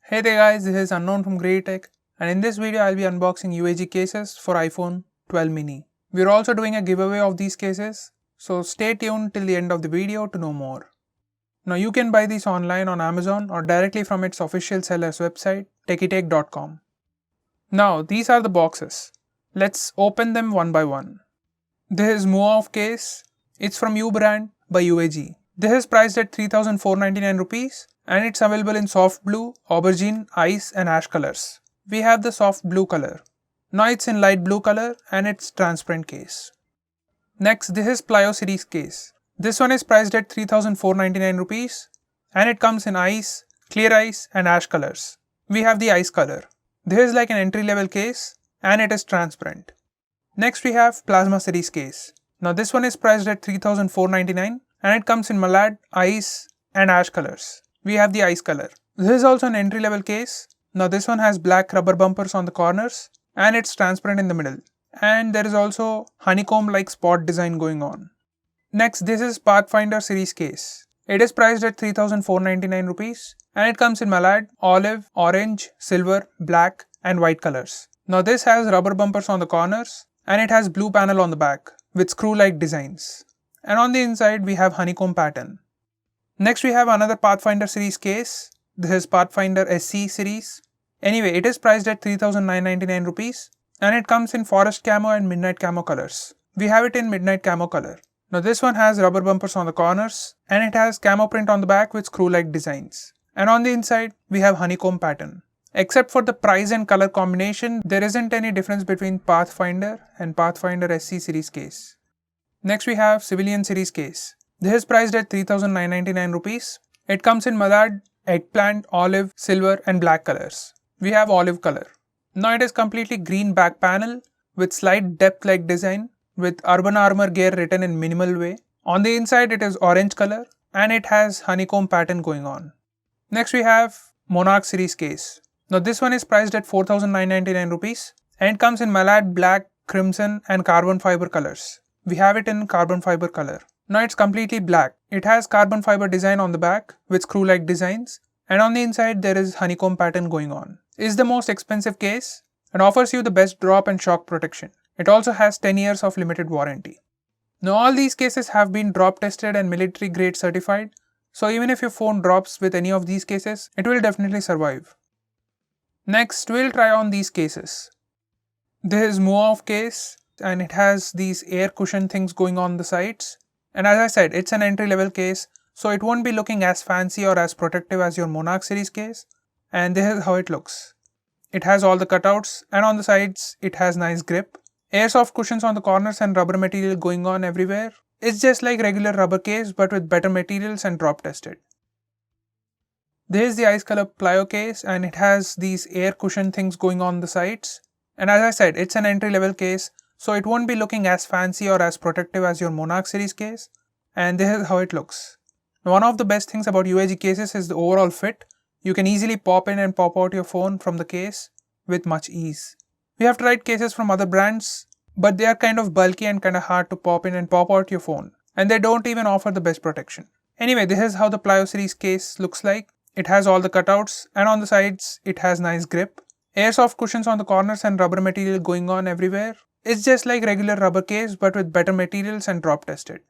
Hey there guys, this is Unknown from GreedyTech, and in this video I'll be unboxing UAG cases for iPhone 12 mini. We're also doing a giveaway of these cases, so stay tuned till the end of the video to know more. Now you can buy these online on Amazon or directly from its official seller's website, GreedyTech.com. Now these are the boxes. Let's open them one by one. This is Mouve Case. It's from U brand by UAG. This is priced at 3,499 rupees and it's available in soft blue, aubergine, ice and ash colors. We have the soft blue color. Now it's in light blue color and it's transparent case. Next, this is Plyo series case. This one is priced at 3,499 rupees and it comes in ice, clear ice and ash colors. We have the ice color. This is like an entry level case and it is transparent. Next we have Plasma series case. Now this one is priced at 3,499 and it comes in malad, ice and ash colors. We have the ice color. This is also an entry level case. Now this one has black rubber bumpers on the corners and it's transparent in the middle. And there is also honeycomb like spot design going on. Next, this is Pathfinder series case. It is priced at 3,499 rupees and it comes in malad, olive, orange, silver, black and white colors. Now this has rubber bumpers on the corners and it has blue panel on the back with screw-like designs. And on the inside we have honeycomb pattern. Next we have another Pathfinder series case. This is Pathfinder SC series. Anyway, it is priced at 3,999 rupees and it comes in forest camo and midnight camo colors. We have it in midnight camo color. Now this one has rubber bumpers on the corners and it has camo print on the back with screw-like designs. And on the inside we have honeycomb pattern. Except for the price and color combination, there isn't any difference between Pathfinder and Pathfinder SC series case. Next we have Civilian series case. This is priced at 3,999 rupees. It comes in malad, eggplant, olive, silver and black colors. We have olive color. Now it is completely green back panel with slight depth like design with Urban Armor gear written in minimal way. On the inside it is orange color and it has honeycomb pattern going on. Next we have Monarch series case. Now this one is priced at 4,999 rupees and it comes in malad, black, crimson and carbon fiber colors. We have it in carbon fiber color. Now it's completely black. It has carbon fiber design on the back with screw-like designs and on the inside there is honeycomb pattern going on. It's the most expensive case and offers you the best drop and shock protection. It also has 10 years of limited warranty. Now all these cases have been drop tested and military grade certified, so even if your phone drops with any of these cases, it will definitely survive. Next, we'll try on these cases. This is Mouve case and it has these air cushion things going on the sides. And as I said, it's an entry level case, so it won't be looking as fancy or as protective as your Monarch series case. And this is how it looks. It has all the cutouts and on the sides it has nice grip. Airsoft cushions on the corners and rubber material going on everywhere. It's just like regular rubber case but with better materials and drop tested. This is the ice color Plyo case and it has these air cushion things going on the sides. And as I said, it's an entry level case, so it won't be looking as fancy or as protective as your Monarch series case. And this is how it looks. Now, one of the best things about UAG cases is the overall fit. You can easily pop in and pop out your phone from the case with much ease. We have tried cases from other brands, but they are kind of bulky and kind of hard to pop in and pop out your phone. And they don't even offer the best protection. Anyway, this is how the Plyo series case looks like. It has all the cutouts and on the sides it has nice grip. Airsoft cushions on the corners and rubber material going on everywhere. It's just like regular rubber case but with better materials and drop tested.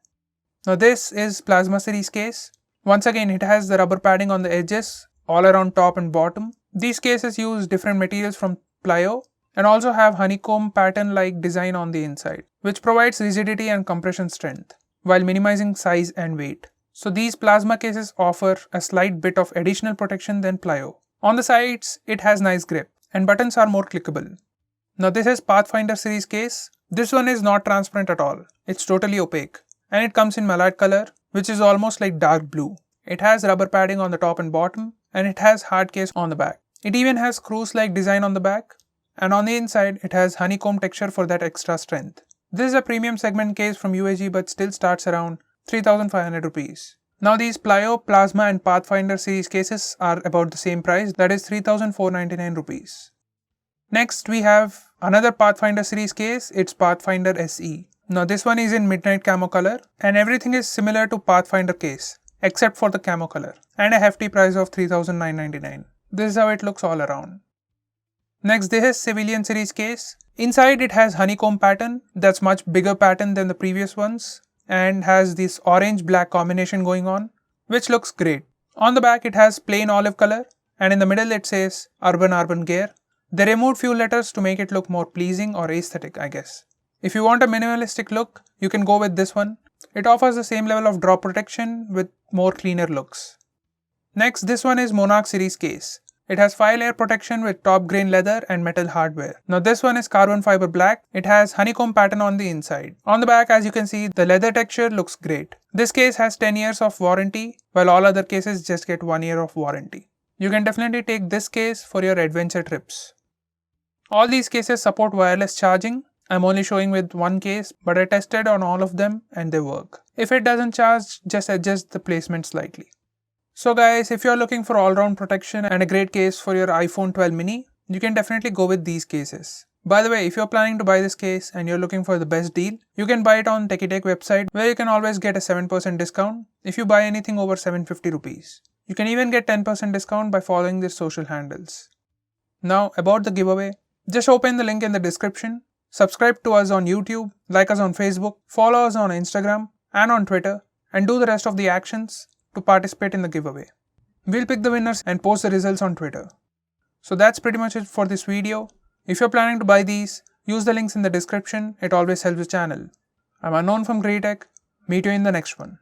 Now this is Plasma series case. Once again it has the rubber padding on the edges all around top and bottom. These cases use different materials from Plyo and also have honeycomb pattern like design on the inside, which provides rigidity and compression strength while minimizing size and weight. So these Plasma cases offer a slight bit of additional protection than Plyo. On the sides it has nice grip and buttons are more clickable. Now this is Pathfinder series case. This one is not transparent at all. It's totally opaque and it comes in malad color, which is almost like dark blue. It has rubber padding on the top and bottom and it has hard case on the back. It even has screws like design on the back and on the inside it has honeycomb texture for that extra strength. This is a premium segment case from UAG but still starts around 3,500 rupees. Now these Plyo, Plasma and Pathfinder series cases are about the same price, that is 3,499 rupees. Next we have another Pathfinder series case, it's Pathfinder SE. Now this one is in midnight camo color and everything is similar to Pathfinder case except for the camo color and a hefty price of 3,999. This is how it looks all around. Next, this is Civilian Series case. Inside it has honeycomb pattern that's much bigger pattern than the previous ones and has this orange-black combination going on, which looks great. On the back it has plain olive color and in the middle it says Urban Gear. They removed few letters to make it look more pleasing or aesthetic, I guess. If you want a minimalistic look, you can go with this one. It offers the same level of drop protection with more cleaner looks. Next, this one is Monarch series case. It has 5-layer protection with top grain leather and metal hardware. Now this one is carbon fiber black. It has honeycomb pattern on the inside. On the back, as you can see, the leather texture looks great. This case has 10 years of warranty, while all other cases just get 1 year of warranty. You can definitely take this case for your adventure trips. All these cases support wireless charging. I'm only showing with one case, but I tested on all of them and they work. If it doesn't charge, just adjust the placement slightly. So guys, if you're looking for all-round protection and a great case for your iPhone 12 mini, you can definitely go with these cases. By the way, if you're planning to buy this case and you're looking for the best deal, you can buy it on GreedyTech website where you can always get a 7% discount if you buy anything over 750 rupees. You can even get 10% discount by following these social handles. Now about the giveaway, just open the link in the description, subscribe to us on YouTube, like us on Facebook, follow us on Instagram and on Twitter, and do the rest of the actions to participate in the giveaway. We'll pick the winners and post the results on Twitter. So that's pretty much it for this video. If you're planning to buy these, use the links in the description, it always helps the channel. I'm Unknown from GreedyTech, meet you in the next one.